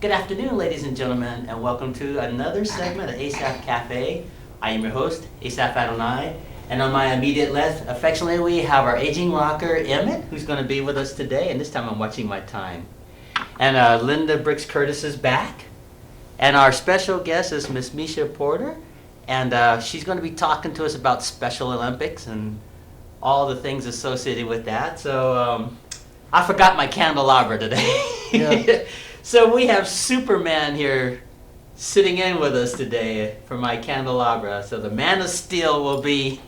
Good afternoon, ladies and gentlemen, and welcome to another segment of Asaph Cafe. I am your host, Asaph Adonai, and on my immediate left, affectionately, we have our aging rocker, Emmett, who's going to be with us today, and this time I'm watching my time. And Linda Briggs Curtis is back, and our special guest is Miss Misha Porter, and she's going to be talking to us about Special Olympics and all the things associated with that. So I forgot my candelabra today. Yeah. So we have Superman here sitting in with us today for my candelabra. So the Man of Steel will be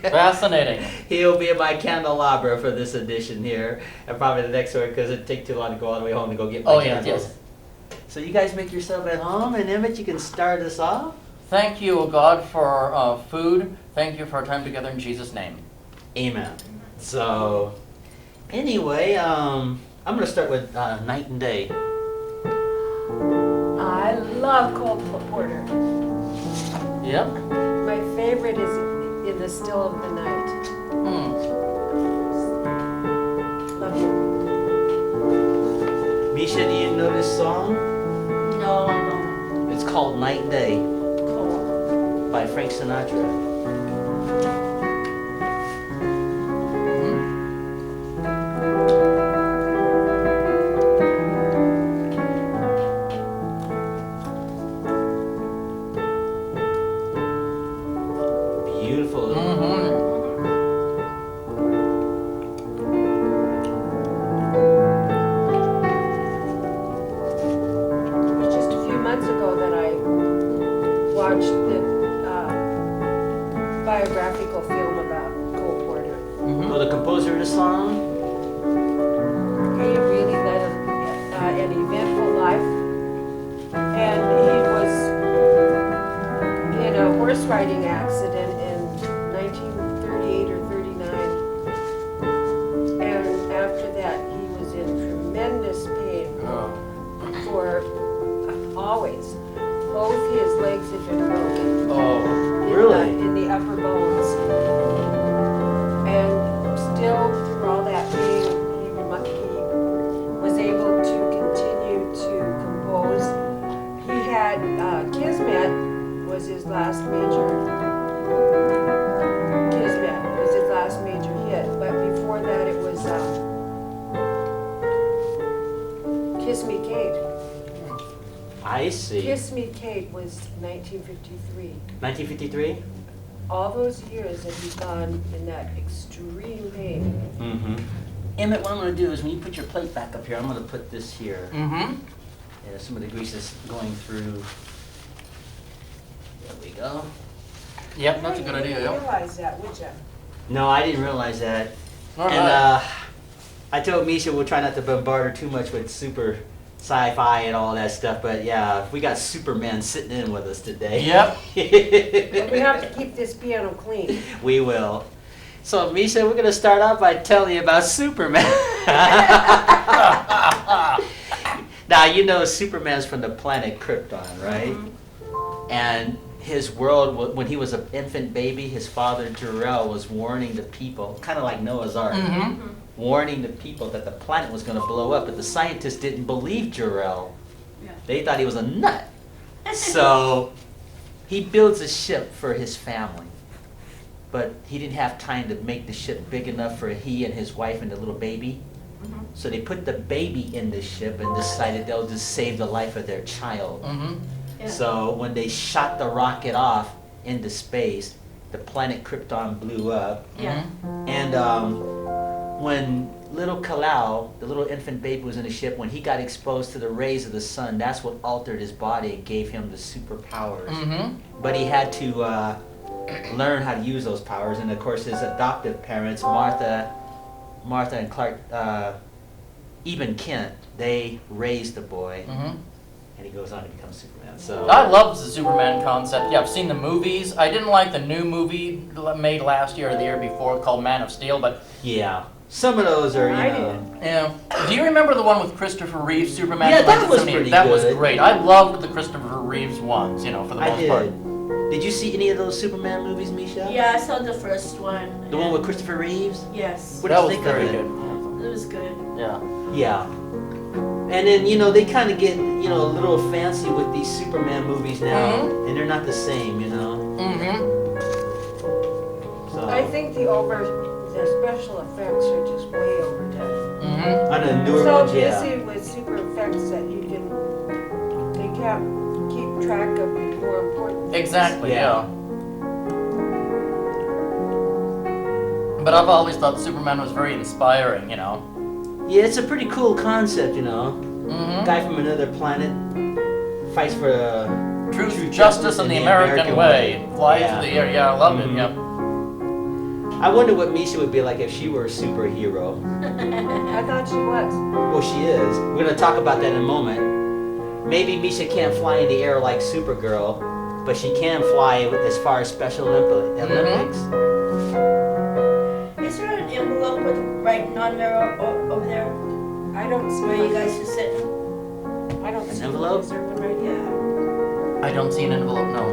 Fascinating. He'll be in my candelabra for this edition here, and probably the next one because it'd take too long to go all the way home to go get my candles. Yes. So you guys make yourself at home, and Emmett, you can start us off. Thank you, O God, for food. Thank you for our time together in Jesus' name. Amen. So anyway, I'm going to start with Night and Day. I love cold porter. Yep. My favorite is In the Still of the Night. Love it. Misha, do you know this song? No, no. It's called Night and Day Cool. by Frank Sinatra. Beautiful. It was just a few months ago that I watched the biographical film about Cole Porter. Well, the composer of the song? He really led an eventful life, and he was in a horse riding accident in 1938 or 39, and after that he was in tremendous pain for always. Both his legs had been broken. Oh, really? In the upper bones. And still, through all that pain, he was able to continue to compose. He had Kismet was his last major. Kismet was his last major hit, but before that it was Kiss Me Kate. I see. Kiss Me Kate was 1953. 1953? All those years that he's gone in that extreme pain. Mm-hmm. Emmett, what I'm going to do is when you put your plate back up here, I'm going to put this here. Mm-hmm. Yeah, some of the grease is going through. There we go. Yep, that's a good You idea. wouldn't Yep. realize that, would you? No, I didn't realize that. All And right. I told Misha we'll try not to bombard her too much with super sci-fi and all that stuff, but yeah, we got Superman sitting in with us today. Yep. But we have to keep this piano clean. We will. So, Misha, we're going to start off by telling you about Superman. Now, you know Superman's from the planet Krypton, right? And his world, when he was an infant baby, his father, Jor-El, was warning the people, kind of like Noah's Ark, warning the people that the planet was going to blow up, but the scientists didn't believe Jor-El. Yeah. They thought he was a nut. So he builds a ship for his family, but he didn't have time to make the ship big enough for he and his wife and the little baby. So they put the baby in the ship and decided they'll just save the life of their child. So when they shot the rocket off into space, the planet Krypton blew up. Yeah. And when little Kal-El, the little infant baby, was in the ship, when he got exposed to the rays of the sun, that's what altered his body and gave him the superpowers. But he had to learn how to use those powers. And of course, his adoptive parents, Martha and Clark, Eben Kent, they raised the boy, and he goes on to become Superman. So I love the Superman concept. Yeah, I've seen the movies. I didn't like the new movie made last year or the year before called Man of Steel, but yeah, some of those are, I you know. didn't. yeah. Do you remember the one with Christopher Reeve, Superman? Yeah, from that was 1978? pretty That was good. great. I loved the Christopher Reeves ones, you know, for the I most did. part. Did you see any of those Superman movies, Misha? Yeah, I saw the first one. The one with Christopher Reeves? Yes, What That did was you think of very it? good. it was good. Yeah. Yeah. And then, they kind of get, a little fancy with these Superman movies now, and they're not the same, Mm-hmm. So, I think the special effects are just way overdone. Mm-hmm. on the newer So ones, yeah. busy with super effects that they can't keep track of the more important things. Exactly, Yeah. yeah. But I've always thought Superman was very inspiring, Yeah, it's a pretty cool concept, Mm-hmm. Guy from another planet fights for Truth, justice, and the American way. Flies Yeah. through the air. Yeah, I love it. Yeah. I wonder what Misha would be like if she were a superhero. I thought she was. Well, she is. We're going to talk about that in a moment. Maybe Misha can't fly in the air like Supergirl, but she can fly as far as Special Olympics. Is there an envelope with writing on there over there I don't see where you guys are sitting? I don't An see envelope? Is there one right here? I don't see an envelope, no.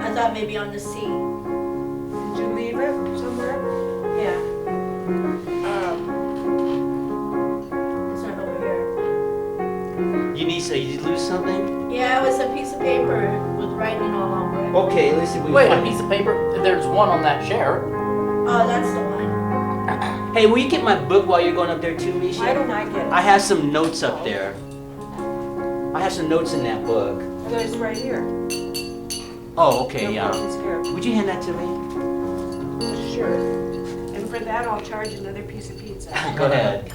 I thought maybe on the seat. Did you leave it somewhere? Yeah. It's not over here. You lose something? Yeah, it was a piece of paper with writing all over it. Okay, let's see if we Wait, a find piece of paper? There's one on that chair. Oh, that's the one. Hey, will you get my book while you're going up there too, Misha? Why don't I get it? I have some notes up there. I have some notes in that book. It's right here. Oh, okay, No yeah. problem, here. Would you hand that to me? Sure. And for that, I'll charge another piece of pizza. Go ahead.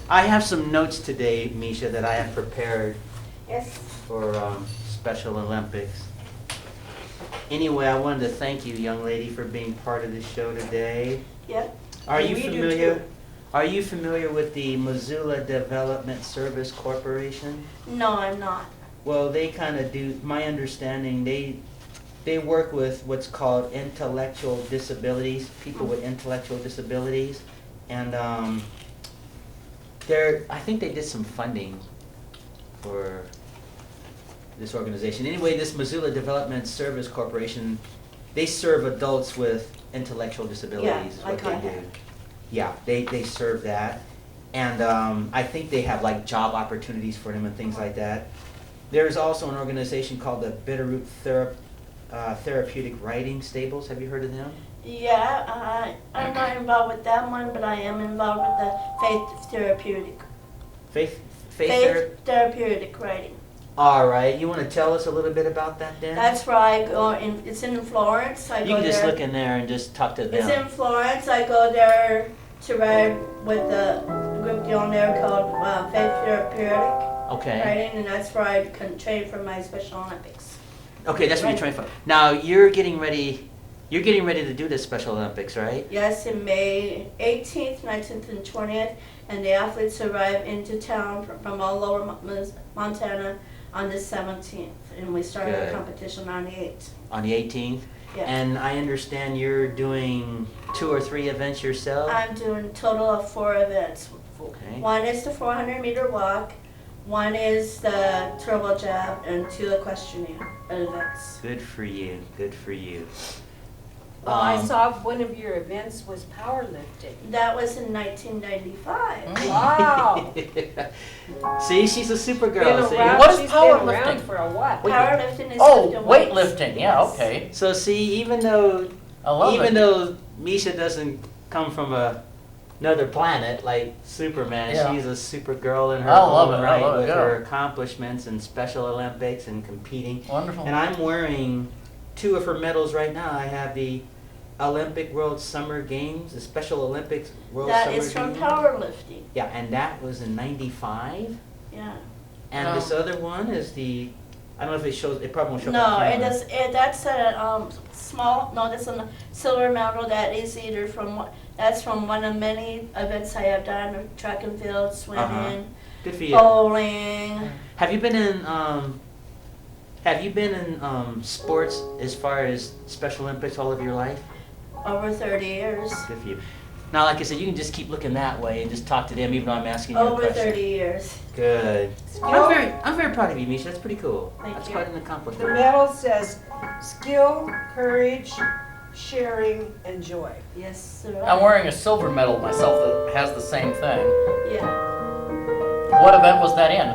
I have some notes today, Misha, that I have prepared Yes. for Special Olympics. Anyway, I wanted to thank you, young lady, for being part of the show today. Yep. Are you We do familiar? too. Are you familiar with the Missoula Development Service Corporation? No, I'm not. Well, they kind of do. My understanding, they work with what's called intellectual disabilities, people with intellectual disabilities, and I think they did some funding for this organization. Anyway, this Missoula Development Service Corporation, they serve adults with intellectual disabilities. Yeah, like what I they have. do. Yeah, they serve that, and I think they have like job opportunities for them and things like that. There's also an organization called the Bitterroot Therapeutic Writing Stables. Have you heard of them? Yeah, I'm not involved with that one, but I am involved with the faith therapeutic. Faith Therapeutic writing. All right. You want to tell us a little bit about that, Dan? That's where I go. It's in Florence. I You go can just there. look in there and just talk to It's them. in Florence. I go there to write with the group down there called Faith Therapeutic Okay. Writing, and that's where I can train for my Special Olympics. Okay, that's what you're trying for. Now you're getting ready. You're getting ready to do the Special Olympics, right? Yes, in May 18th, 19th, and 20th, and the athletes arrive into town from all over Montana on the 17th, and we start Good. the competition on the 8th. On the 18th. Yeah. And I understand you're doing 2 or 3 events yourself. I'm doing a total of 4 events. Okay. One is the 400-meter walk, one is the turbo jab, and 2 equestrian events. Good for you. Good for you. Well, I saw one of your events was powerlifting. That was in 1995. Wow. See, she's a super Been girl. See? around, What is she's been around powerlifting? for a while. Powerlifting is Oh, lifting weights. weightlifting. Yeah, Yes. okay. So see, even though I love it. though Misha doesn't come from another planet like Superman, Yeah. she's a super girl in her I love own it, I right love it, with yeah. her accomplishments in Special Olympics and competing. Wonderful. And I'm wearing 2 of her medals right now. I have the Olympic World Summer Games, the Special Olympics World That Summer is from Games. powerlifting. Yeah, and that was in '95. Yeah. And Wow. this other one is the, I don't know if it shows, it probably won't show up No, on it camera. does. That's a small. No, that's a silver medal. That is either from. That's from one of many events I have done: track and field, swimming, Good for you. bowling. Have you been in sports as far as Special Olympics all of your life? Over 30 years. Good for you. Now, like I said, you can just keep looking that way and just talk to them, even though I'm asking you a Over question. 30 years. Good. Skill, I'm very proud of you, Misha. That's pretty cool. Thank That's you. quite an the accomplishment. medal says skill, courage, sharing, and joy. Yes, sir. I'm wearing a silver medal myself that has the same thing. Yeah. What event was that in?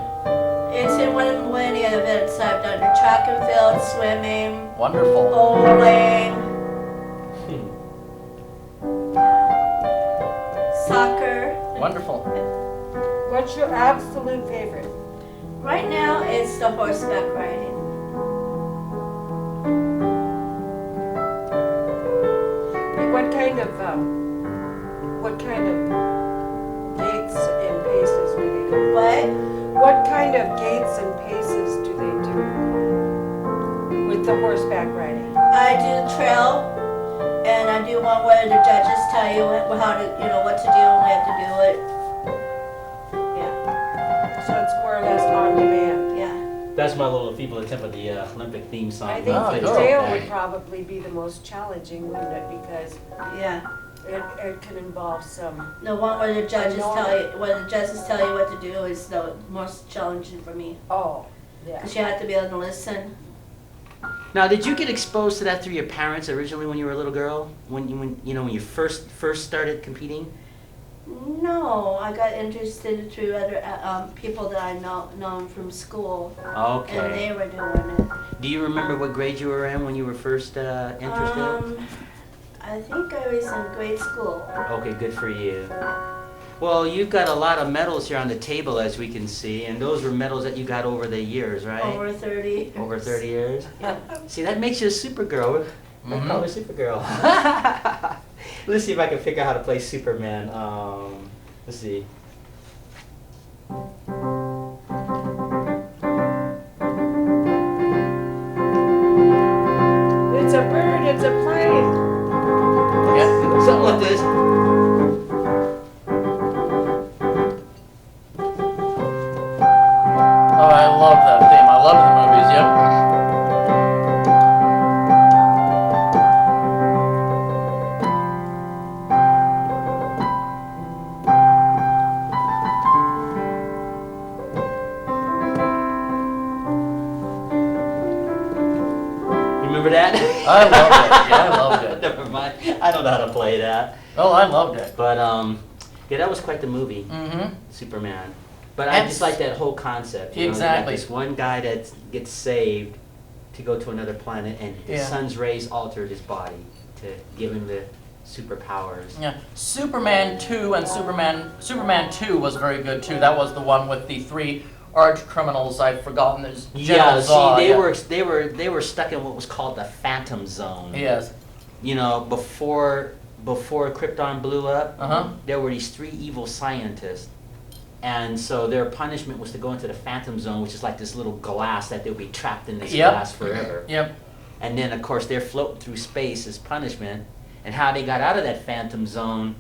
It's in one of many events I've done. Track and field, swimming, Wonderful. bowling, soccer. Wonderful. What's your absolute favorite? Right now, it's the horseback riding. What kind of gaits and paces do they do? What? What kind of gaits and paces do they do with the horseback riding? I do the trail, and I do one where the judges tell you how to, what to do and we have to do it. Yeah, So it's more or less on demand. yeah. That's my little feeble attempt at the Olympic theme song. I think Oh, the cool. trail would probably be the most challenging, wouldn't it? Because Yeah. it can involve some. The one where the judges I know. tell you what to do is the most challenging for me. Oh, yeah. Because you have to be able to listen. Now, did you get exposed to that through your parents originally when you were a little girl? When you first started competing? No, I got interested through other people that I known from school, and they Okay. were doing it. Do you remember what grade you were in when you were first interested? I think I was in grade school. Okay, good for you. Well, you've got a lot of medals here on the table, as we can see, and those were medals that you got over the years, right? Over 30. Over 30 years? Yeah. See, that makes you a Supergirl. I call her Supergirl. Let's see if I can figure out how to play Superman. Let's see. It's a bird, it's a plane. Yeah, something like this. Oh, I love that theme. I love the movies, yep. Remember that? I loved it. Yeah, I loved it. Never mind. I don't know how to play that. Oh, I loved it. But yeah, that was quite the movie, Mm-hmm. Superman. But I And just like that whole concept. You Exactly. know, this one guy that gets saved to go to another planet, and the Yeah. sun's rays altered his body to give him the superpowers. Yeah. Superman 2 and Superman 2 was very good too. That was the one with the three arch criminals. I've forgotten. There's General Yeah, Zod, see, yeah. they were stuck in what was called the Phantom Zone. Yes. You know, before Krypton blew up, Uh-huh. there were these three evil scientists. And so their punishment was to go into the Phantom Zone, which is like this little glass that they'll be trapped in this Yep. glass forever. Yep. And then, of course, they're floating through space as punishment. And how they got out of that Phantom Zone,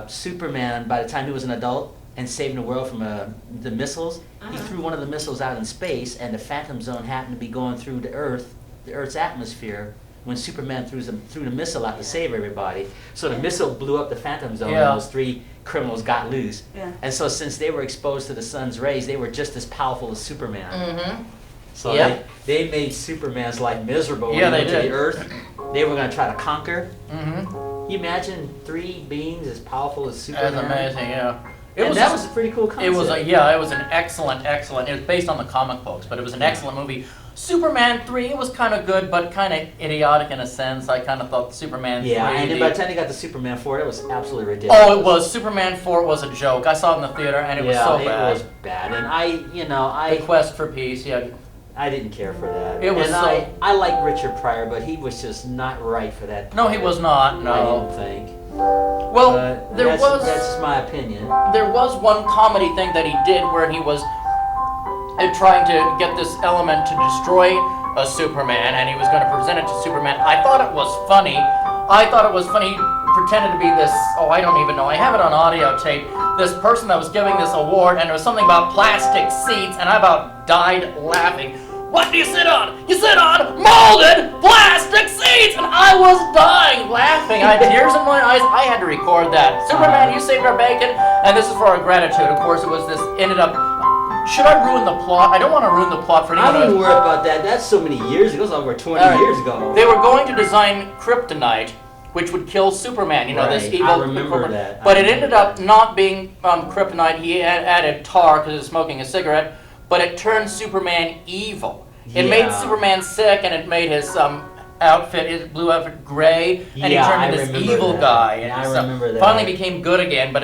Superman, by the time he was an adult and saving the world from the missiles, he threw one of the missiles out in space, and the Phantom Zone happened to be going through the Earth's atmosphere, when Superman threw the missile out to save everybody. So the missile blew up the Phantom Zone, Yeah. and those three criminals got loose. Yeah. And so since they were exposed to the sun's rays, they were just as powerful as Superman. Mm-hmm. So Yep. they made Superman's life miserable when Yeah, he they went to did. the Earth. They were going to try to conquer. Mm-hmm. Can you imagine three beings as powerful as Superman? That's amazing. Yeah. That was a pretty cool concept. It was it was an excellent. It was based on the comic books, but it was an excellent movie. Superman 3, it was kind of good, but kind of idiotic in a sense. I kind of thought Superman 3. Yeah, and then by the time they got to Superman 4, it was absolutely ridiculous. Oh, it was. Superman 4 was a joke. I saw it in the theater, and it was so bad. it was bad. And The Quest for Peace, yeah. I didn't care for that. It was and so- I like Richard Pryor, but he was just not right for that. No, he was not, I no. didn't think. Well, But there that's just my opinion. was one comedy thing that he did where he was trying to get this element to destroy a Superman, and he was going to present it to Superman. I thought it was funny. He pretended to be this, I don't even know. I have it on audio tape. This person that was giving this award, and it was something about plastic seats, and I about died laughing. What do you sit on? You sit on molded plastic seats! And I was dying laughing. I had tears in my eyes. I had to record that. Superman, you saved our bacon, and this is for our gratitude. Of course, it was this, ended up, should I ruin the plot? I don't want to ruin the plot for I anyone. wouldn't worry about that. That's so many years ago. It was over 20 All right. years ago. They were going to design kryptonite which would kill Superman. You know, this Right, evil. I remember that. But I it ended remember up that. not being kryptonite. He added tar because he was smoking a cigarette. But it turned Superman evil. It made Yeah. Superman sick, and it made his outfit, his blue outfit, gray, and he Yeah, turned I into this remember evil that. guy. Yeah, And I so remember that. finally became good again. But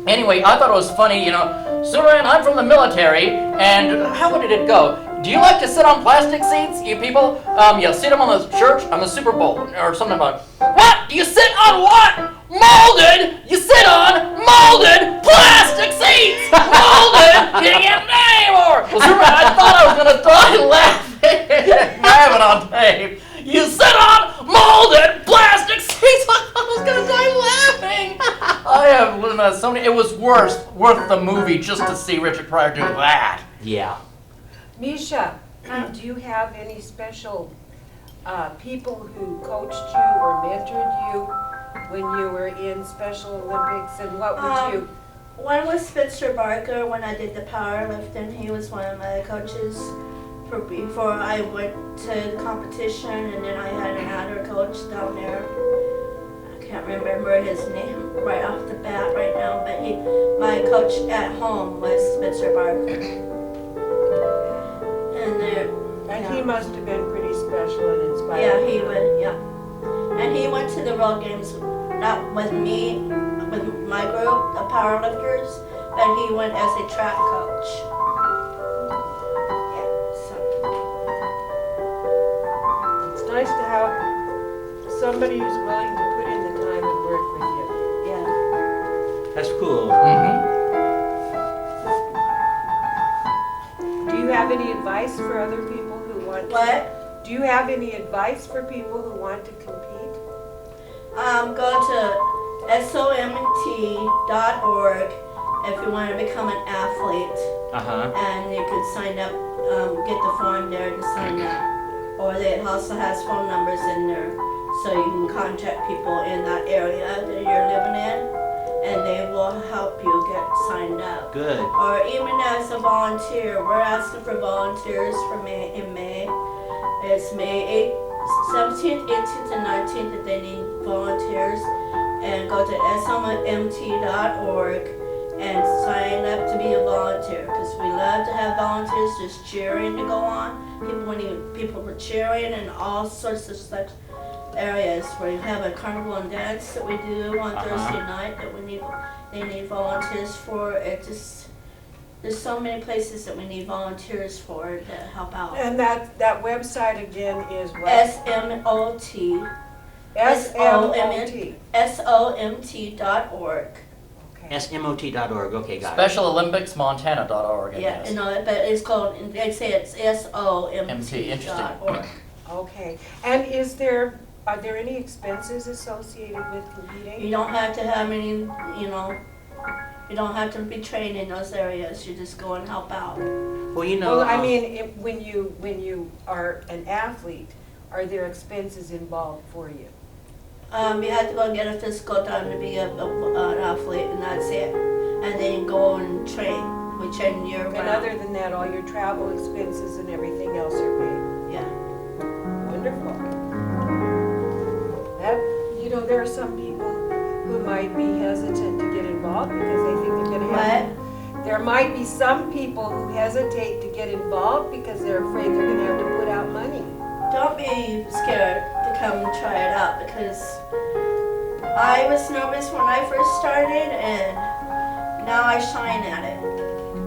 anyway, I thought it was funny. You know, Superman, I'm from the military, and how would it go? Do you like to sit on plastic seats, you people? You sit them on the church, on the Super Bowl, or something about. What? Do you sit on what? Molded? You sit on molded plastic seats! Molded? You can't anymore! Well, Superman, I thought I was gonna die laughing. I have it on tape. You sit on molded plastic seats! I thought I was gonna die laughing. I have so many. It was worth the movie just to see Richard Pryor do that. Yeah. Misha, do you have any special people who coached you or mentored you when you were in Special Olympics, and what would you? One was Spitzer Barker when I did the powerlifting. He was one of my coaches before I went to competition, and then I had another coach down there. I can't remember his name right off the bat right now, but my coach at home was Spitzer Barker. And he must have been pretty special and inspiring. Yeah, he would, yeah. And he went to the World Games, not with me, with my group, the powerlifters, but he went as a track coach. Yeah, so. It's nice to have somebody who's willing to put in the time and work with you. Yeah. That's cool. Do you have any advice for other people who want to? What? Do you have any advice for people who want to compete? Go to somt.org if you want to become an athlete, Uh-huh. and you can sign up, get the form there to sign up. Or it also has phone numbers in there, so you can contact people in that area that you're living in, and they will help you get signed up. Good. Or even as a volunteer, we're asking for volunteers for May, in May. It's May 17th, 18th, and 19th that they need volunteers. And go to somt.org and sign up to be a volunteer, because we love to have volunteers just cheering to go on. People were cheering in all sorts of such areas. We have a carnival and dance that we do on Thursday night that they need volunteers for. There's so many places that we need volunteers for to help out. And that website again is what? SMOT. SMOT. SOMT.org. Okay. SMOT.org. Okay, got it. SpecialOlympicsMontana.org, I Yeah, guess. you know, but it's called, they say it's SOMT.org. Okay. And are there any expenses associated with competing? You don't have to have any, you don't have to be trained in those areas. You just go and help out. Well, you know. Well, I mean, when you are an athlete, are there expenses involved for you? You have to go and get a physical done to be an athlete, and that's it. And then you go and train. We train year round. And other than that, all your travel expenses and everything else are paid? Yeah. Wonderful. There are some people who might be hesitant to get involved because they think they're going to have... What? There might be some people who hesitate to get involved because they're afraid they're going to have to put out money. Don't be scared to come and try it out, because I was nervous when I first started, and now I shine at it.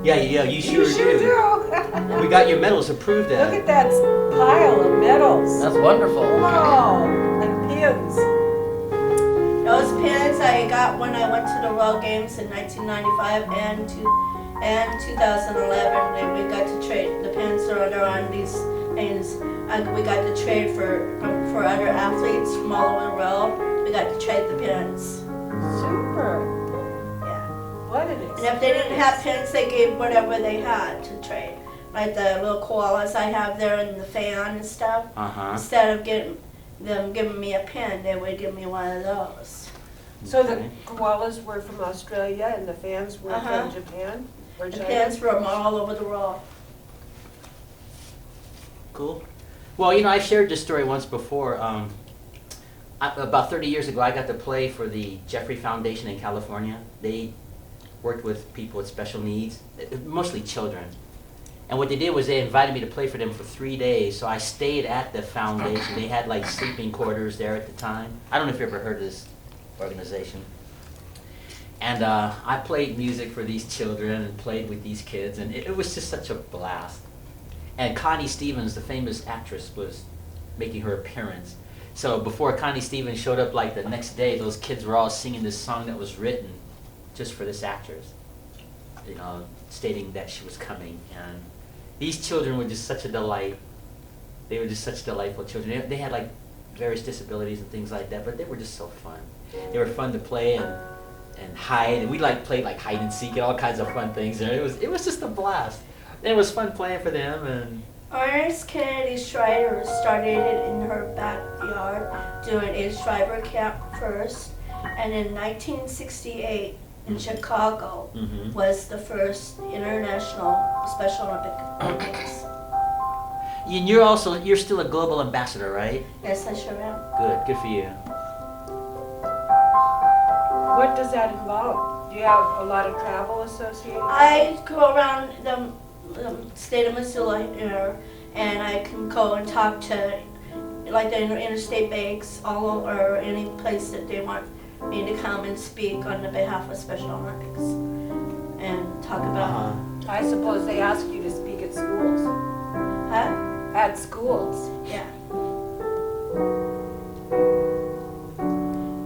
Yeah, you sure You do. do. We got your medals to prove that. Look at that pile of medals. That's wonderful. Wow. And pins. Those pins I got when I went to the World Games in 1995 and 2011. And we got to trade. The pins are on these things. And we got to trade for other athletes from all over the world. We got to trade the pins. Super. Yeah. What an experience. And if they didn't have pins, they gave whatever they had to trade. Like the little koalas I have there and the fan and stuff. Uh-huh. Instead of giving me a pin, they would give me one of those. So the Okay. koalas were from Australia and the fans were Uh-huh. from Japan? Or The China? pins from all over the world. Cool. Well, I shared this story once before. About 30 years ago, I got to play for the Jeffrey Foundation in California. They worked with people with special needs, mostly children. And what they did was they invited me to play for them for 3 days, so I stayed at the foundation. They had like sleeping quarters there at the time. I don't know if you ever heard of this organization. And I played music for these children and played with these kids, and it was just such a blast. And Connie Stevens, the famous actress, was making her appearance. So before Connie Stevens showed up, like the next day, those kids were all singing this song that was written just for this actress, you know, stating that she was coming. And these children were just such a delight. They were just such delightful children. They had like various disabilities and things like that, but they were just so fun. They were fun to play and hide, and we played like hide and seek and all kinds of fun things. And it was just a blast. And it was fun playing for them. And Ernest Kennedy Shriver started it in her backyard doing a Shriver camp first, and in 1968 in Chicago was the first international Special Olympics. and you're still a global ambassador, right? Yes, I sure am. Good for you. What does that involve? Do you have a lot of travel associated? I go around the state of Missoula here, and I can go and talk to like the interstate banks all over, or any place that they want me to come and speak on the behalf of Special Olympics and talk about. I suppose they ask you to speak at schools. Huh? At schools. Yeah.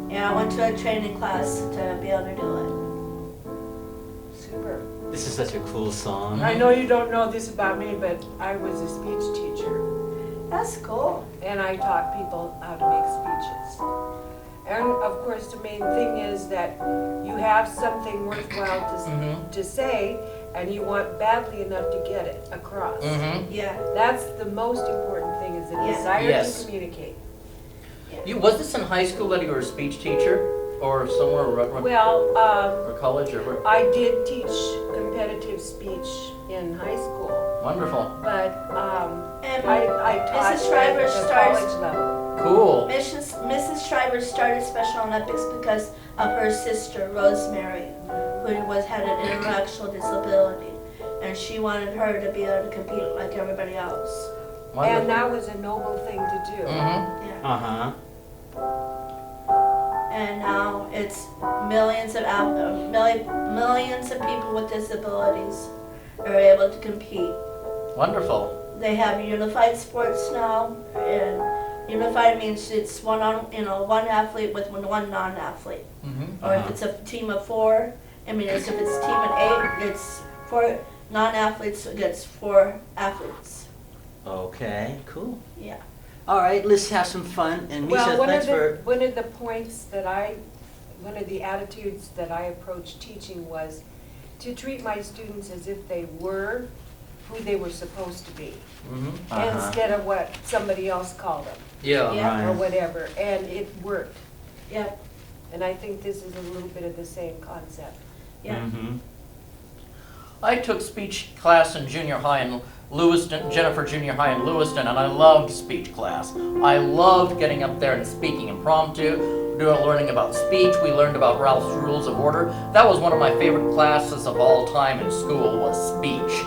Yeah, I went to a training class to be able to do Super. This is such a cool song. I know you don't know this about me, but I was a speech teacher, it. That's cool. and I taught people how to make speeches. And of course, the main thing is that you have something worthwhile to say, and you want badly enough to get it across. Yeah. That's the most important thing, is the Yeah. desire Yes. to communicate. Was this in high school that you were a speech teacher, or somewhere, Well, or college, or where? I did teach competitive speech in high school, Wonderful. but And I taught Mrs. Shriver at the starts- college level. Cool. Mrs. Shriver started Special Olympics because of her sister Rosemary, who had an intellectual disability, and she wanted her to be able to compete like everybody else. Wonderful. And that was a noble thing to do. Yeah. Uh-huh. And now it's millions of people with disabilities are able to compete. Wonderful. They have unified sports now, and unified means it's one athlete with one non-athlete. Or if it's a team of four, if it's a team of 8, it's 4 non-athletes against 4 athletes. Okay, cool. Yeah. All right, let's have some fun. And Misha, Well, thanks for... one of the points that one of the attitudes that I approached teaching was to treat my students as if they were who they were supposed to be, instead of what somebody else called them, Yeah. Yeah. or Right. whatever, and it worked. Yep. And I think this is a little bit of the same concept. Yeah. Mm-hmm. I took speech class in junior high in Lewiston, Jennifer Junior High in Lewiston, and I loved speech class. I loved getting up there and speaking impromptu, learning about speech. We learned about Ralph's Rules of Order. That was one of my favorite classes of all time in school, was speech.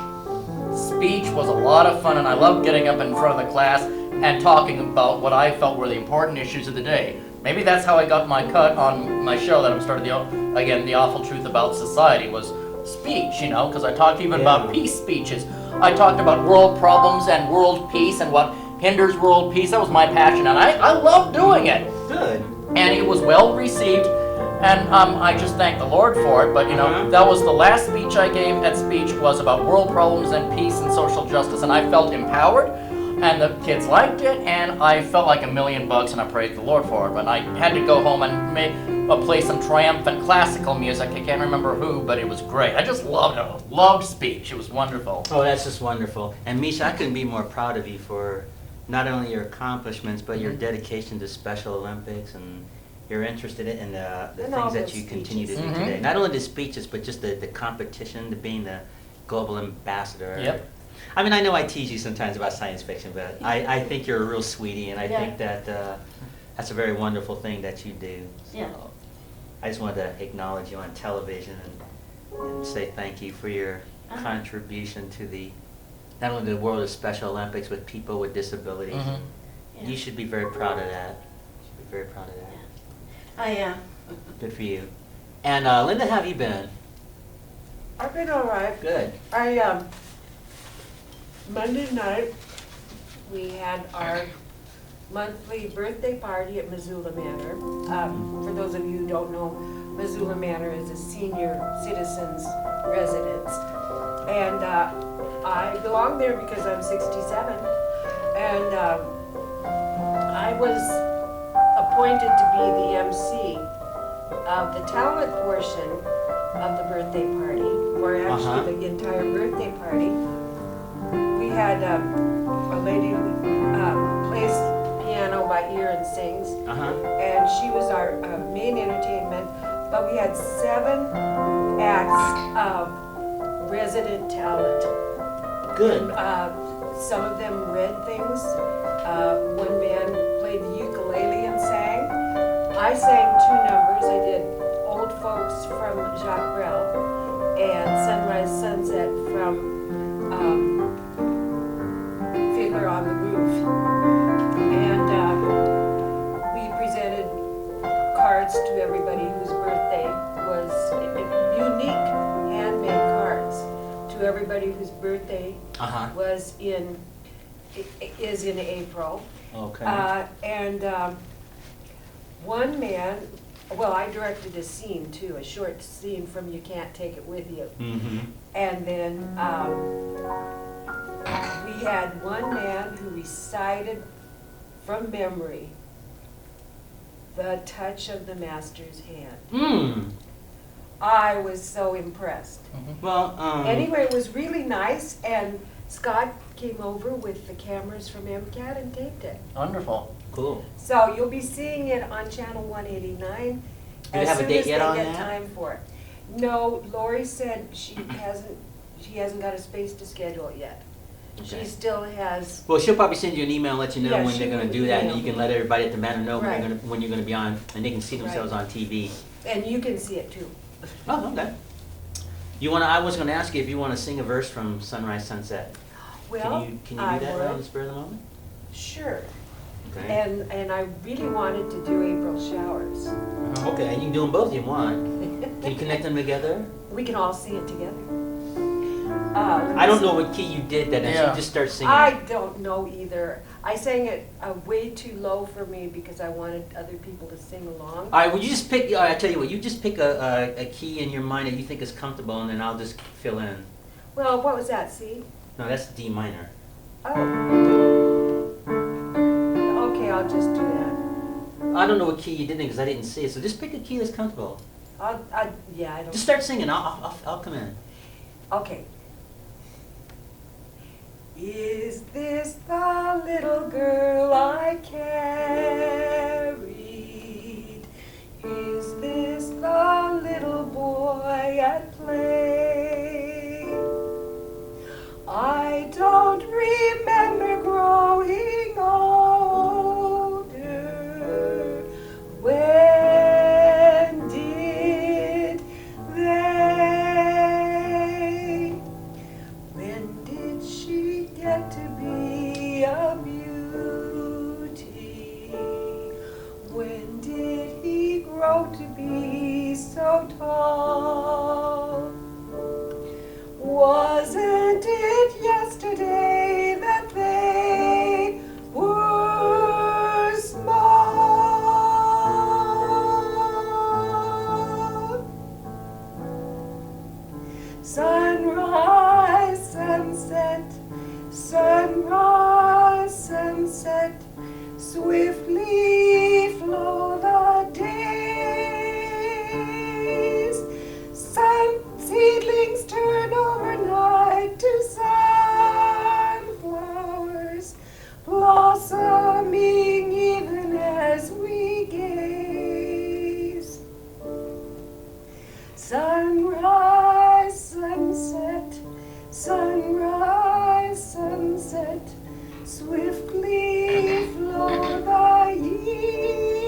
Speech was a lot of fun, and I loved getting up in front of the class and talking about what I felt were the important issues of the day. Maybe that's how I got my cut on my show that I'm starting, The Awful Truth About Society, was speech, because I talked even about peace speeches. I talked about world problems and world peace and what hinders world peace. That was my passion, and I loved doing it. Good. And it was well received, and I just thank the Lord for it. But that was the last speech I gave. At speech was about world problems and peace and social justice, and I felt empowered, and the kids liked it, and I felt like $1,000,000, and I praised the Lord for it. But I had to go home and play some triumphant classical music. I can't remember who, but it was great. I just loved it. Loved speech. It was wonderful. Oh, that's just wonderful. And Misha, I couldn't be more proud of you for not only your accomplishments, but your dedication to Special Olympics, and you're interested in the And all things that those you continue to speeches. do today. Not only the speeches, but just the competition, the being the global ambassador. Yep. I mean, I know I tease you sometimes about science fiction, but I think you're a real sweetie, and I Yeah. think that that's a very wonderful thing that you do. So Yeah. I just wanted to acknowledge you on television and say thank you for your contribution to the, not only the world of Special Olympics with people with disabilities. Mhm. Yeah. You should be very proud of that. You should be very proud of that. I am. Good for you. And Linda, how have you been? I've been all right. Good. Monday night, we had our monthly birthday party at Missoula Manor. For those of you who don't know, Missoula Manor is a senior citizens residence. And I belong there because I'm 67. And I was appointed to be the MC of the talent portion of the birthday party, or actually the entire birthday party. We had a lady who plays piano by ear and sings, and she was our main entertainment. But we had 7 acts of resident talent. Good. Some of them read things. One man played the ukulele and sang. I sang 2 numbers. I did Old Folks from Jacques Brel and Sunrise Sunset from Fiddler on the Roof. And we presented cards to everybody whose birthday was unique handmade cards to everybody whose birthday was is in April. Okay. And one man, well, I directed a scene too, a short scene from You Can't Take It With You. And then we had one man who recited from memory The Touch of the Master's Hand. I was so impressed. Well, Anyway, it was really nice, and Scott came over with the cameras from MCAT and taped it. Wonderful. cool. So you'll be seeing it on channel 189 Do they have a date yet on as soon as they get that? time for it. No, Lori said she hasn't got a space to schedule it yet. Okay. She still has, Well, she'll probably send you an email and let you know Yeah, when she they're gonna will do that, and email you can me. let everybody at the manor know Right. when you're gonna be on, and they can see themselves on TV. and you can see it too. Oh, okay. I was gonna ask you if you wanna sing a verse from Sunrise Sunset. Well, Can you I do that right on the would. spur of the moment? Sure. Okay. And I really wanted to do April Showers. Okay, you can do them both if you want. Can you connect them together? We can all see it together. I don't know what key you did that, and Yeah. so just start singing. I don't know either. I sang it way too low for me because I wanted other people to sing along. All right, well, you just pick, I tell you what, you just pick a key in your mind that you think is comfortable, and then I'll just fill in. Well, what was that, C? No, that's D minor. Oh. Okay, I'll just do that. I don't know what key you did because I didn't see it, so just pick a key that's comfortable. Yeah, I don't. Just start singing, I'll come in. Okay. Is this the little girl I carried? Is this the little boy at play? I don't remember growing older. When did they? When did she get to be a beauty? When did he grow to be so tall? Wasn't it yesterday that they were small? Sunrise, sunset, sunrise, sunset, swiftly flow the days. Seedlings turn overnight to sunflowers, blossoming even as we gaze. Sunrise, sunset, sunrise, sunset, swiftly flow the years.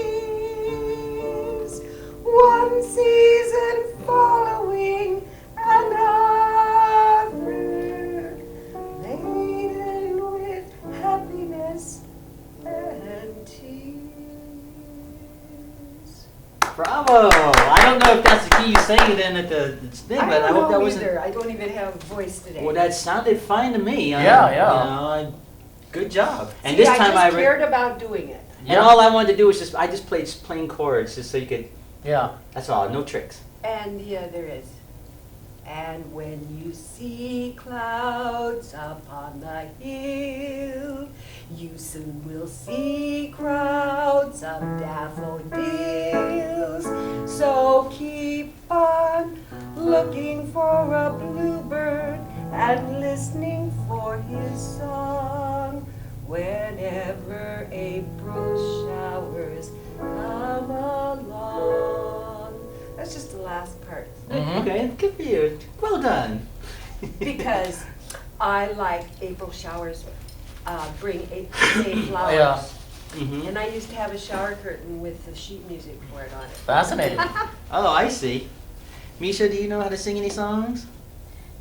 Bravo! I don't know if that's the key you sang it in at the thing, I but I don't hope that know wasn't. either. I don't even have a voice today. Well, that sounded fine to me. Yeah. You know, good job. And See, this time I just cared about doing it. and all I wanted to do was I just played plain chords just so you could. Yeah. That's all. No tricks. And yeah, there is. And when you see clouds upon the hill, you soon will see crowds of daffodils. So keep on looking for a bluebird and listening for his song whenever April showers come along. That's just the last part. Okay, good for you. Well done. Because I like April showers, bring April flowers. Yeah. Mhm. And I used to have a shower curtain with the sheet music for it on it. Fascinating. Oh, I see. Misha, do you know how to sing any songs?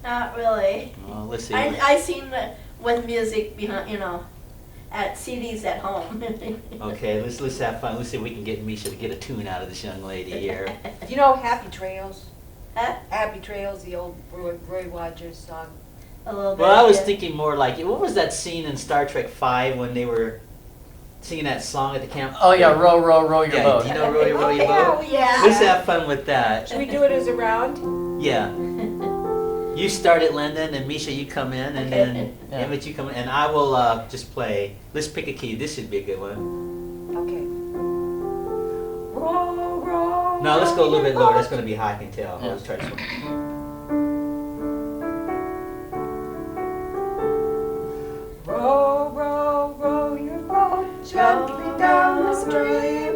Not really. Well, let's see. I seen with music behind, at CDs at home. Okay, let's have fun. Let's see if we can get Misha to get a tune out of this young lady here. You know Happy Trails? Huh? Happy Trails, the old Roy Rogers song. A little bit. Well, I was yeah. thinking more like, what was that scene in Star Trek V when they were singing that song at the camp? Oh yeah, row, row, row your Yeah, boat. do you know Row Your Boat, Your Boat? Yeah. Let's have fun with that. Should we do it as a round? Yeah. You start it, Lyndon, and Misha, you come in, and then Yeah. Emmett, you come in, and I will just play. Let's pick a key. This should be a good one. Okay. Row, row, No, let's go a little bit row lower. your That's going to be high, I can tell. Yeah. Let's try this one. Row, row, row your boat gently down the stream.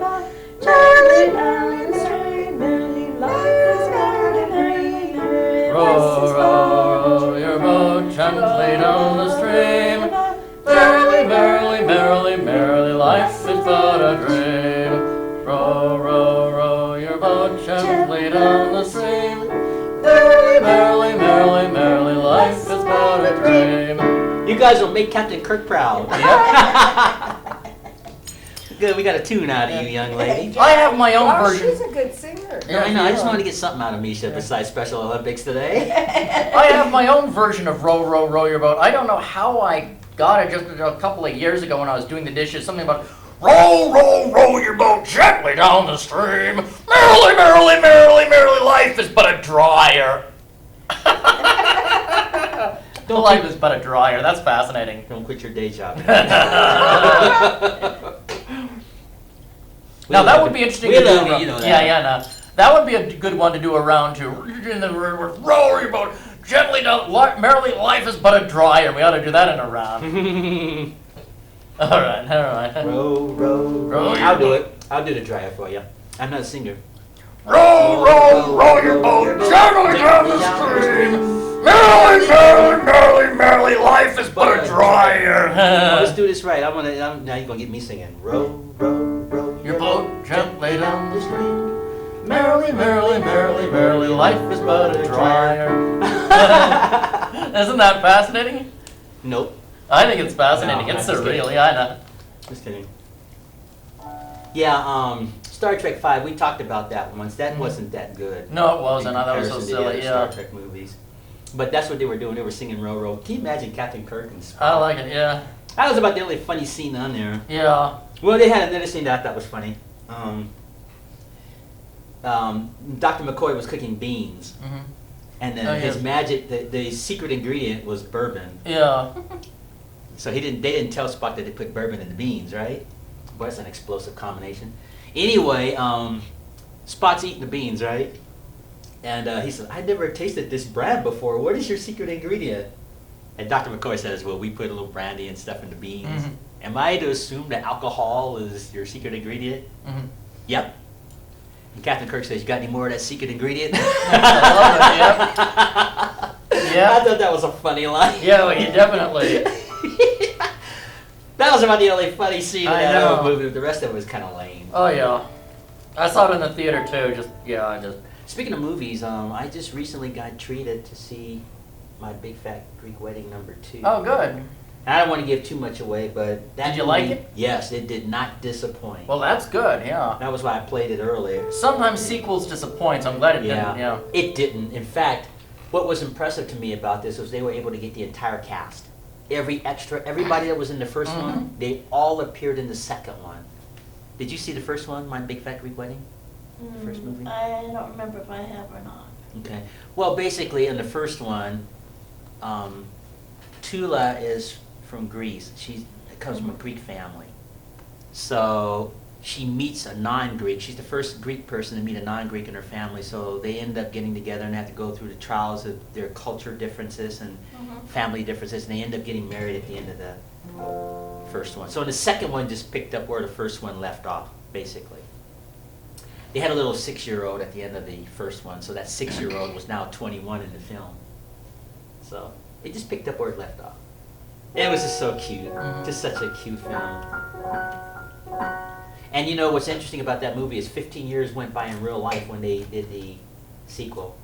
Merrily, merrily, merrily, merrily, life is merrily, merrily. Row, row, row your boat gently down the stream. Merrily, merrily, merrily, merrily, life is but a dream. Row, row, row your boat gently down the stream. Merrily, merrily, merrily, merrily, life is but a dream. You guys will make Captain Kirk proud. Good, we got a tune out of you, young lady. I have my own Oh, version. she's a good singer. Yeah, I know. I just Yeah. wanted to get something out of Misha besides Special Olympics today. I have my own version of row, row, row your boat. I don't know how I got it just a couple of years ago when I was doing the dishes. Something about row, row, row your boat gently down the stream. Merrily, merrily, merrily, merrily, life is but a dryer. Life is but a dryer. That's fascinating. Don't quit your day job. Now that would be interesting We to do. love you, you know that. Yeah, no. That would be a good one to do around too. In the row your boat gently down. Merrily, life is but a dryer. We ought to do that in a round. All right. Row, row, Row your I'll do boat. it. I'll do the dryer for you. I'm not a singer. Row, row, row your boat gently down the stream. Merrily, merrily, merrily, merrily, life is but a dryer. Let's do this right. Now you're gonna get me singing. Row, row, row Your boat gently down the stream. Merrily, merrily, merrily, merrily, life is but a dryer. Isn't that fascinating? Nope. I think it's fascinating. No, It's I'm just surreal. kidding. Yeah, I know. Just kidding. Yeah, Star Trek V. We talked about that once. That wasn't that good. No, it wasn't. in That was so comparison to the silly. other Yeah. Star Trek movies. But that's what they were doing. They were singing Row Row. Can you imagine Captain Kirk and Spock? I like it. Yeah. That was about the only funny scene on there. Yeah. Well, they had another scene that I thought was funny. Dr. McCoy was cooking beans, Mhm. and then Oh, his yes. magic, the secret ingredient was bourbon. Yeah. So they didn't tell Spock that they put bourbon in the beans, right? Boy, that's an explosive combination. Anyway, Spock's eating the beans, right? And he said, "I never tasted this brand before. What is your secret ingredient?" And Dr. McCoy says, "Well, we put a little brandy and stuff in the beans." Mhm. Am I to assume that alcohol is your secret ingredient? Mhm. Yep. And Captain Kirk says, "You got any more of that secret ingredient?" I Yeah. I thought that was a funny line. Yeah, well, you definitely. That was about the only funny scene in I that know. whole movie. The rest of it was kind of lame. Oh yeah. I saw it in the theater too. I just. Speaking of movies, I just recently got treated to see My Big Fat Greek Wedding #2. Oh, good. I don't want to give too much away, but that Did you like movie- it? Yes, it did not disappoint. Well, that's good, yeah. That was why I played it earlier. Sometimes sequels disappoint, so I'm glad it didn't, yeah. It didn't. In fact, what was impressive to me about this was they were able to get the entire cast. Everybody that was in the first one, they all appeared in the second one. Did you see the first one, My Big Fat Greek Wedding? The first movie? I don't remember if I have or not. Okay. Well, basically, in the first one, Tula is from Greece. She comes from a Greek family. So she meets a non-Greek. She's the first Greek person to meet a non-Greek in her family. So they end up getting together and have to go through the trials of their culture differences and family differences. And they end up getting married at the end of the first one. So the second one just picked up where the first one left off, basically. They had a little 6-year-old at the end of the first one. So that 6-year-old was now 21 in the film. So it just picked up where it left off. It was just so cute. Just such a cute film. And you know what's interesting about that movie is 15 years went by in real life when they did the sequel.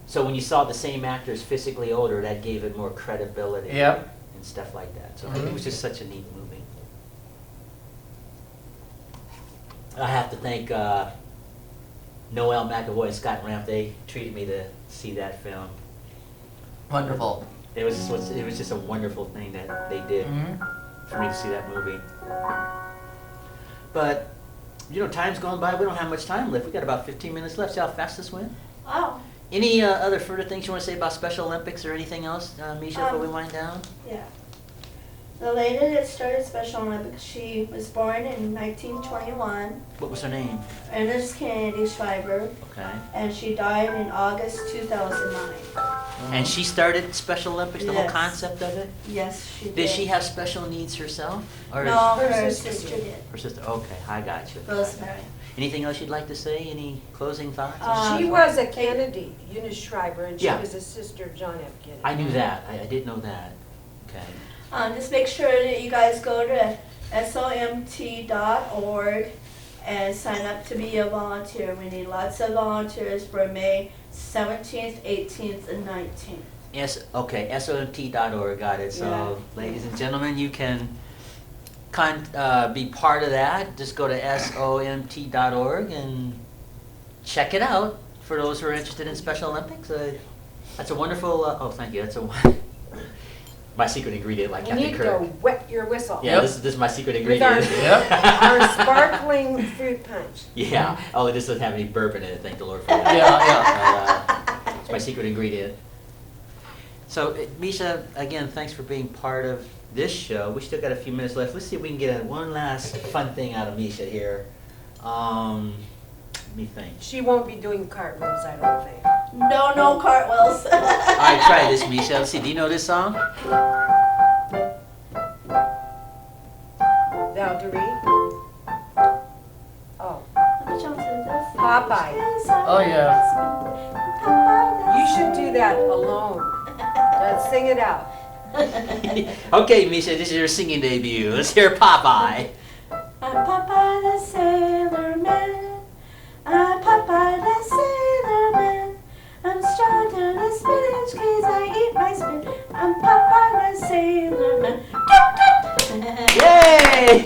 So when you saw the same actors physically older, that gave it more credibility and stuff like that. So it was just such a neat movie. I have to thank Noel McAvoy and Scott Ramp. They treated me to see that film. Wonderful. It was just a wonderful thing that they did for me to see that movie. But, you know, time's gone by. We don't have much time left. We got about 15 minutes left. See how fast this went? Wow. Any other further things you want to say about Special Olympics or anything else, Misha, before we wind down? Yeah. The lady that started Special Olympics, she was born in 1921. What was her name? Ernest Kennedy Shriver, Okay. and she died in August 2009. And she started Special Olympics, the whole Yes. concept of it? Yes, she did. Did she have special needs herself? Or No, Her her sister sister did. did. her sister? Okay, I got you. Rosemary. Anything else you'd like to say? Any closing thoughts? She was a Kennedy, Eunice Shriver, and she Yeah. was a sister of John F. Kennedy. I knew that. I did know that. Okay. Just make sure that you guys go to somt.org and sign up to be a volunteer. We need lots of volunteers for May 17th, 18th, and 19th. Yes, okay, SOMT.org, got it. So, Yeah. ladies and gentlemen, you can be part of that. Just go to SOMT.org and check it out for those who are interested in Special Olympics. That's a wonderful, oh, thank you. That's my secret ingredient, like You Captain need Kirk. to wet your whistle. Yeah, this is my secret With our, ingredient. our sparkling fruit punch. Yeah, oh, this doesn't have any bourbon in it, thank the Lord for that. Yeah. It's my secret ingredient. So, Misha, again, thanks for being part of this show. We still got a few minutes left. Let's see if we can get one last fun thing out of Misha here. Let me think. She won't be doing cartwheels, I don't think. No cartwheels. All right, try this, Misha. Let's see, do you know this song? Valderie? Oh. Popeye. Oh, yeah. You should do that alone. Let's sing it out. Okay, Misha, this is your singing debut. Let's hear Popeye. I'm Popeye the Sailor Man. I'm Popeye the Sailor Man. I'm stronger than spinach cause I eat my spinach. I'm Popeye the Sailor Man. Yay!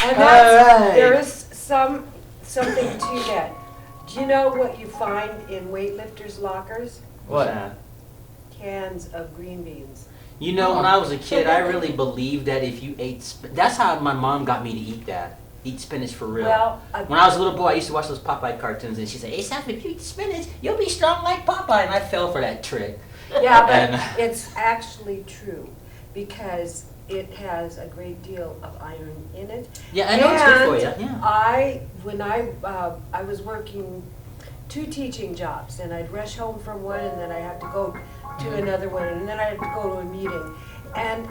And All that's, right. there is something to that. Do you know what you find in weightlifters' lockers? What? Cans of green beans. You know, when I was a kid, I really believed that if you ate that's how my mom got me to eat that. Eat spinach for real. Well, When I was a little boy, I used to watch those Popeye cartoons, and she'd say, Asaph, if you eat spinach, you'll be strong like Popeye. And I fell for that trick. yeah, And- but it's actually true because it has a great deal of iron in it. Yeah, I know it's good for you. And Yeah. when I was working 2 teaching jobs, and I'd rush home from one, and then I had to go to another one, and then I had to go to a meeting. And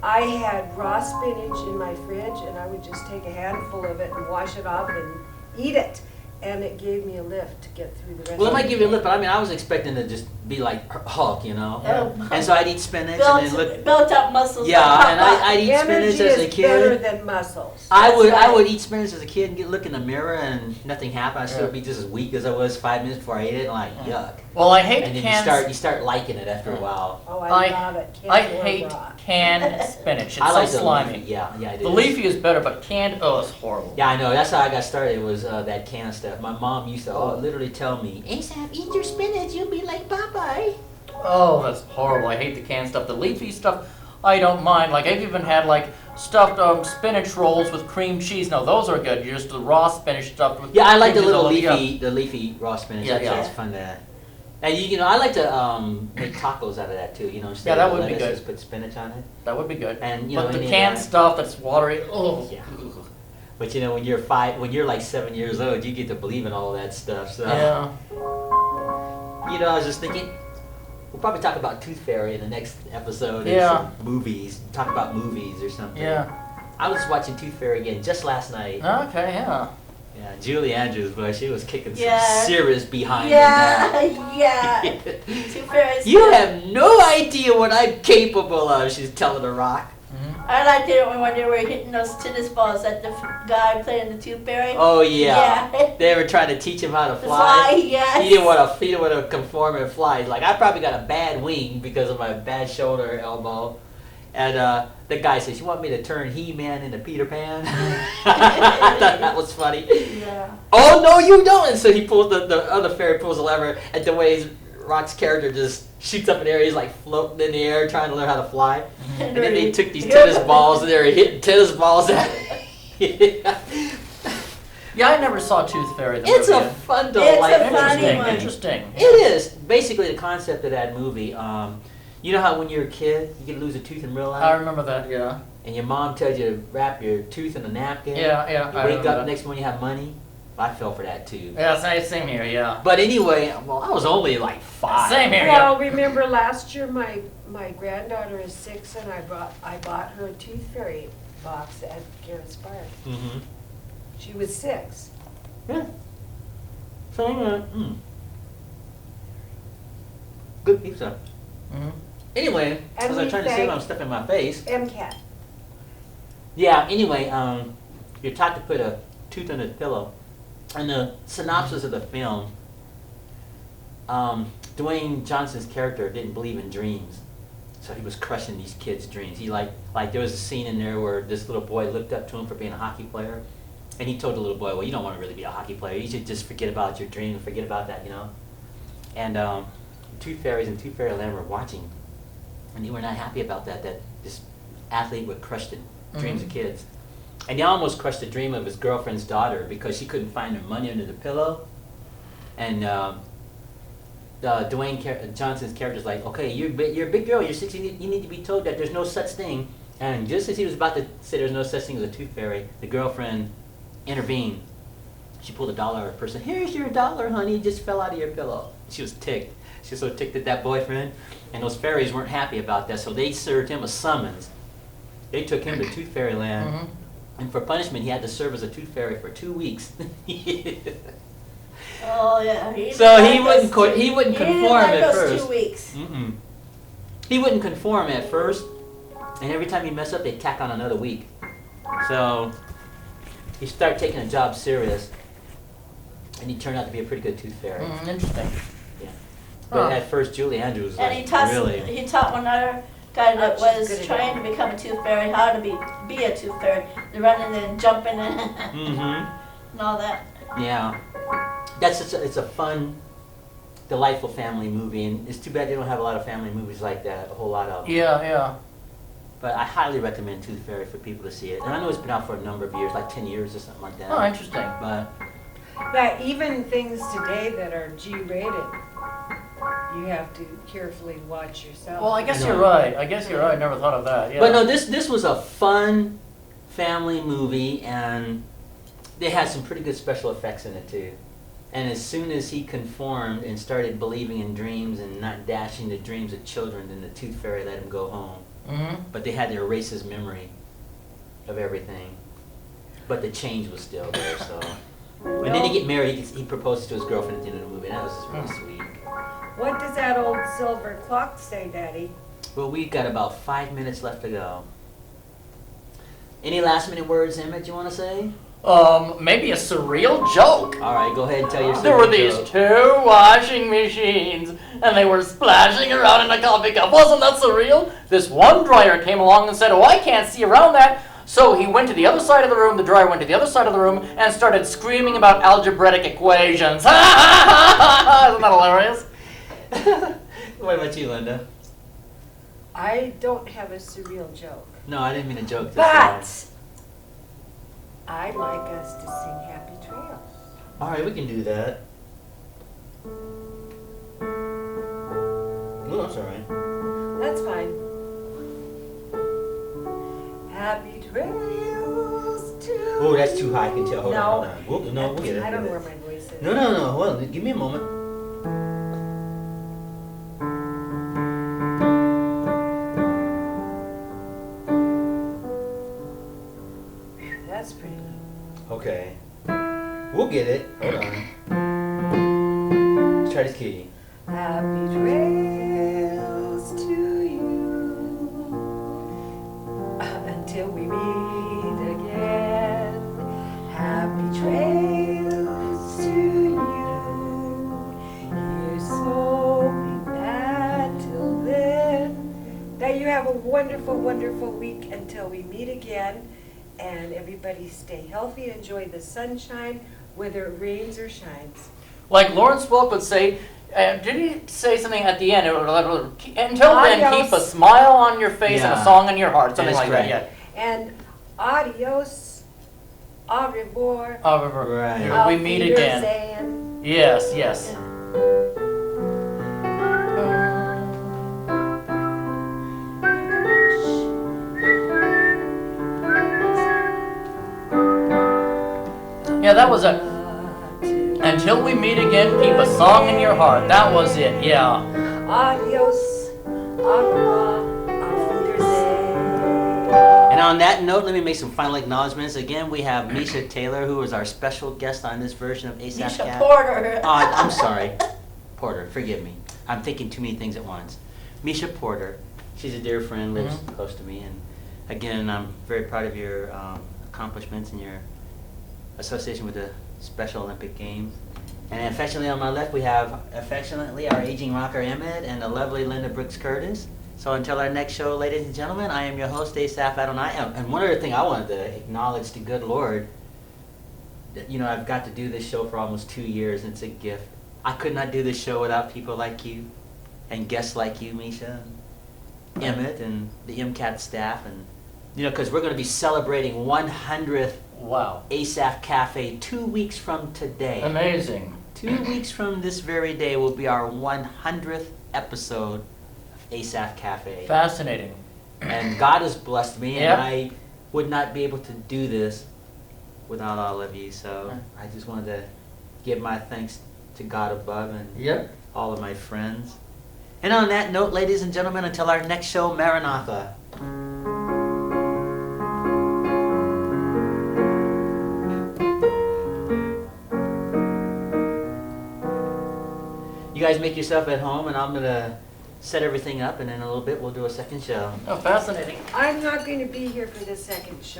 I had raw spinach in my fridge, and I would just take a handful of it and wash it off and eat it. And it gave me a lift to get through the rest Well, it of might the give you a day. lift, but I mean, I was expecting to just be like Hulk, you know. Oh. And so I'd eat spinach and then look. Built up muscles. Yeah, and I'd eat Energy spinach as a is better kid. than muscles. I That's would right. eat spinach as a kid and look in the mirror and nothing happened. I'd still be just as weak as I was 5 minutes before I ate it. And like yuck. Well, I hate And then canned. you start liking it after a while. Oh, I- I love it. I Can't hate raw. canned spinach. It's I like so the slimy. leafy. Yeah, it The is. leafy is better, but canned, oh, it's horrible. Yeah, I know. That's how I got started. It was that canned stuff. My mom used to literally tell me, "Asaph, eat your spinach. You'll be like Popeye." Oh, that's horrible. I hate the canned stuff. The leafy stuff, I don't mind. Like, I've even had, like, stuffed spinach rolls with cream cheese. No, those are good. Just the raw spinach stuffed with Yeah, I like the cream cheese. little Yeah. the leafy raw spinach. Yeah, That's yeah. fun to. And you know, I like to make tacos out of that too. You know, instead Yeah, that of would be lettuce, good. just put spinach on it. That would be good. And you know, But the any of canned that- stuff that's watery, oh. Yeah. But you know, when you're like 7 years old, you get to believe in all that stuff. So Yeah. you know, I was just thinking, we'll probably talk about Tooth Fairy in the next episode. Yeah. Or some movies. Talk about movies or something. Yeah. I was watching Tooth Fairy again just last night. Okay, yeah. Yeah, Julie Andrews, boy, she was kicking Yeah. some serious behind Yeah, in yeah. that. Two fairies. You have no idea what I'm capable of, she's telling The Rock. I liked it when they were hitting those tennis balls that the guy playing the tooth fairy. Oh yeah. Yeah. They were trying to teach him how to The fly. fly, yes. He didn't want to conform and fly. He's like, I probably got a bad wing because of my bad shoulder, elbow. And the guy says, you want me to turn He-Man into Peter Pan? I thought that was funny. Yeah. Oh no, you don't! And so he pulls the other fairy pulls the lever, and the way Rock's character just shoots up in the air, he's like floating in the air trying to learn how to fly. And then they took these tennis balls and they were hitting tennis balls at it. Yeah, I never saw Tooth Fairy. The It's movie. a fun, It's a delightful funny thing. one. Interesting. It is basically the concept of that movie. You know how when you're a kid, you can lose a tooth in real I life, remember that, yeah. and your mom tells you to wrap your tooth in a napkin. Yeah, You I wake remember up that. next morning, you have money. I fell for that too. Yeah, same here, yeah. But anyway, well, I was only like 5. Same here, yeah. Well, remember last year my granddaughter is 6 and I bought her a Tooth Fairy box at Garrett's Park. Mm-hmm. She was 6. Yeah. So good pizza. Mhm. Anyway, And as I'm we trying to see thank- what I'm stuffing in my face. MCAT. Yeah. Anyway, you're taught to put a tooth on a pillow, and the synopsis of the film. Dwayne Johnson's character didn't believe in dreams, so he was crushing these kids' dreams. He like there was a scene in there where this little boy looked up to him for being a hockey player, and he told the little boy, "Well, you don't want to really be a hockey player. You should just forget about your dream and forget about that, you know." And Tooth Fairies and Tooth Fairyland were watching, and they were not happy about that. That this athlete would crush the dreams of kids, and he almost crushed the dream of his girlfriend's daughter because she couldn't find her money under the pillow, and. Dwayne Johnson's character's like, okay, you're a big girl, you're 16, you need to be told that there's no such thing. And just as he was about to say there's no such thing as a tooth fairy, the girlfriend intervened. She pulled $1 out of her purse and, here's your $1, honey, it just fell out of your pillow. She was ticked. She was so ticked at that boyfriend. And those fairies weren't happy about that, so they served him a summons. They took him to Tooth Fairyland. Mhm. And for punishment, he had to serve as a tooth fairy for 2 weeks. Oh yeah. So he wouldn't conform like at those first. 2 weeks. Mm-mm. He wouldn't conform at first, and every time he messed up, they'd tack on another week. So he started taking a job serious, and he turned out to be a pretty good tooth fairy. Interesting. Yeah. But Huh. at first, Julie Andrews was And like, he taught really. he taught one other guy that Oh, she's was good at trying that. to become a tooth fairy how to be a tooth fairy, running and jumping and, Mm-hmm. and all that. Yeah. It's a fun, delightful family movie, and it's too bad they don't have a lot of family movies like that, a whole lot of them. Yeah, yeah. But I highly recommend Tooth Fairy for people to see it. And I know it's been out for a number of years, like 10 years or something like that. Oh, interesting. But Yeah, even things today that are G-rated, you have to carefully watch yourself. Well, I guess I you're know. right. I guess you're right. I never thought of that. Yeah. But no, this was a fun family movie, and they had some pretty good special effects in it too. And as soon as he conformed and started believing in dreams and not dashing the dreams of children, then the Tooth Fairy let him go home. Mm-hmm. But they had to erase his memory of everything. But the change was still there, so. And then he get married, he proposes to his girlfriend at the end of the movie, and that was just really sweet. What does that old silver clock say, Daddy? Well, we've got about 5 minutes left to go. Any last minute words, Emmett, you want to say? Maybe a surreal joke. All right, go ahead and tell your There were story, these Joe. two washing machines, and they were splashing around in a coffee cup. Wasn't that surreal? This one dryer came along and said, "Oh, I can't see around that." So he went to the other side of the room, the dryer went to the other side of the room, and started screaming about algebraic equations. Isn't that hilarious? What about you, Linda? I don't have a surreal joke, No, I didn't mean to joke this but I'd like us to sing Happy Trails. All right, we can do that. No, that's all right. That's fine. Happy Trails to Oh, that's too high. I can tell. Hold No. on, hold on. We'll get it. I don't know We'll where get my voice is. it. No, hold on. Give me a moment. That's pretty low. Okay. We'll get it. Hold on. Let's try this key. Happy trails to you until we meet again. Happy trails to you. Here's hoping that till then that you have a wonderful, wonderful week until we meet again. And everybody stay healthy, enjoy the sunshine, whether it rains or shines. Like Lawrence Welk would say, did he say something at the end? Until then, Adios. keep a smile on your face and Yeah. a song in your heart. Something That like is that, correct. yeah. And adios, au revoir, Right. auf We meet again. Wiedersehen. Yes, yes. Yeah, that was it. Until we meet again, keep a song in your heart. That was it, yeah. Adios, au revoir, auf Wiedersehen. And on that note, let me make some final acknowledgments. Again, we have Misha Taylor, who is our special guest on this version of Asaph Misha Cafe. Porter. I'm sorry. Porter, forgive me. I'm thinking too many things at once. Misha Porter, she's a dear friend, lives close to me. And again, I'm very proud of your accomplishments and your association with the Special Olympic Games. And affectionately on my left, we have affectionately our aging rocker Emmett and the lovely Linda Brooks Curtis. So until our next show, ladies and gentlemen, I am your host, Asaph Adonai. And one other thing I wanted to acknowledge the good Lord, that, you know, I've got to do this show for almost 2 years, and it's a gift. I could not do this show without people like you and guests like you, Misha, and Emmett, and the MCAT staff. And, you know, because we're going to be celebrating 100th Wow. Asaph Cafe 2 weeks from today. Amazing. 2 weeks from this very day will be our 100th episode of Asaph Cafe. Fascinating. And God has blessed me, Yep. and I would not be able to do this without all of you. So I just wanted to give my thanks to God above and Yep. all of my friends. And on that note, ladies and gentlemen, until our next show, Maranatha. You guys make yourself at home, and I'm going to set everything up, and in a little bit we'll do a second show. Oh, fascinating. I'm not going to be here for the second show.